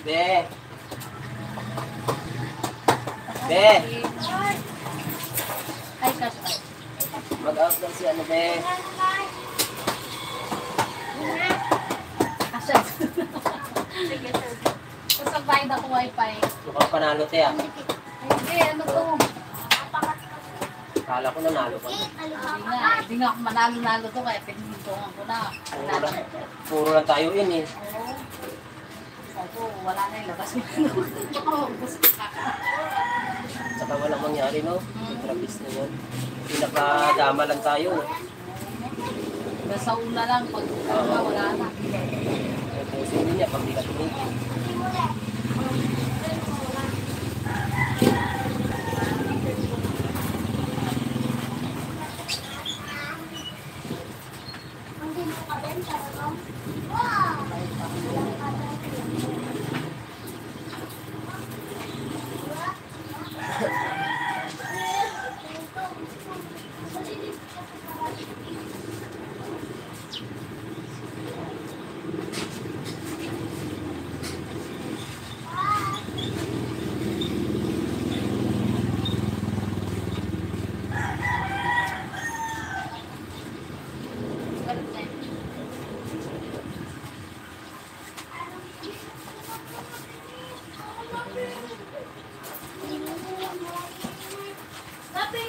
Be. Be. Ay, kasi. Mag-out daw si ano, Be. Kasi. Sige, sir. Tapos bayad ako wifi. Mukhang panalo, te, ah. Hindi, ano to? Kala ko nanalo ka. Hindi nga ako manalo-nalo to kaya pinuntungan ko na. Puro lang tayo in, eh. Oo. Ako, wala na yung labas. Saka walang mangyari, no? Trapis na yun. Pinakadama lang tayo, no? Basta una lang, pag wala na. Pusin din niya pag di ka tumigil.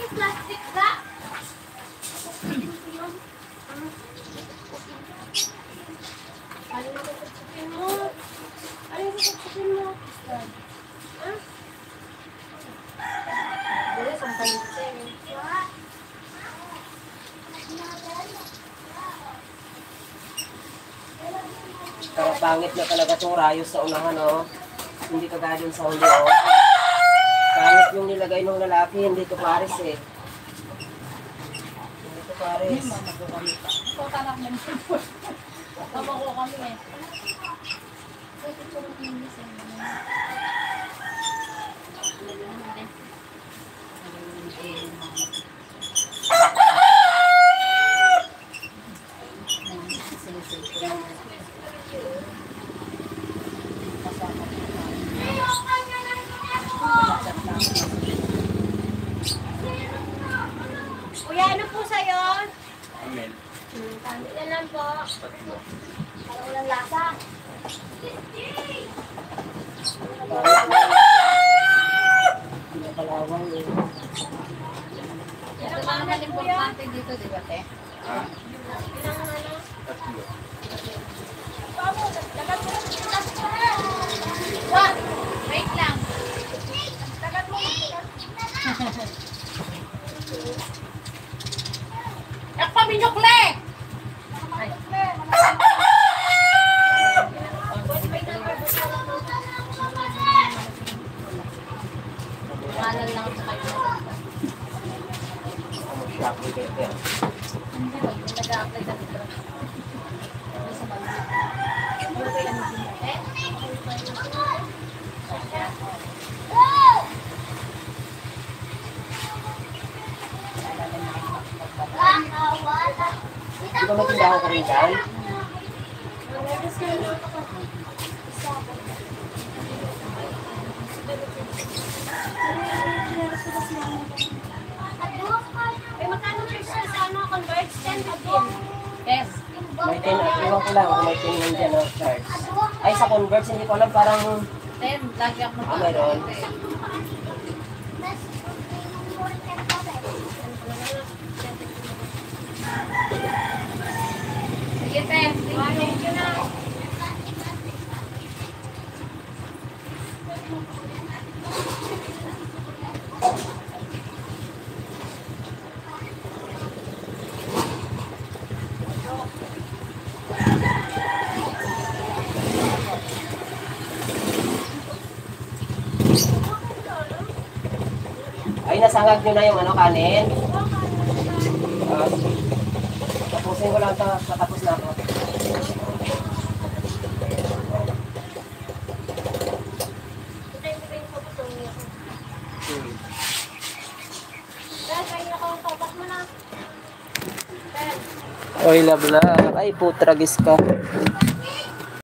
Plastic ka? Ano ko sasabihin mo? Ano ko sasabihin mo? Ha? Wala, sampay ko sa'yo. Pero pangit na talaga itong rayos sa unahan, oh. Hindi kagaya dun sa huli, oh. Pangit yung nilagay ng lalaki, hindi to pares, eh. Hindi to pares. Ito, tanak mo mo. Tama ko kami eh. Kuya, ano po sa'yo? Amen. Yan lang po. Para walang lasa. Pinakalawang, eh. Ito na naman importante dito, di ba, te? Ilang ano? Tatlo. What? Wait lang. Tagat mo. Yak pa minyukle! Ay. Malan lang sa kayo. Mag-shopping kayo, te. Hindi ba? Yung nag-a-apply ka dito. Hindi sa Manila. Ano ba yung nag-a-apply? Di ba matindahan ka rin dyan? Eh, magkano siya sa ano, convert? 10 to 10. Yes. May 10, iwan ko lang kung may 10 lang dyan, no? Charge. Ay, sa Converse, hindi ko alam, parang 10. Lagi ako meron. Sige, te. Thank you na. ay, nasangag nyo na yung ano, kanin. Tapusin ko lang ito, matapos na ako. Oy, labla. Ay, putragis ka.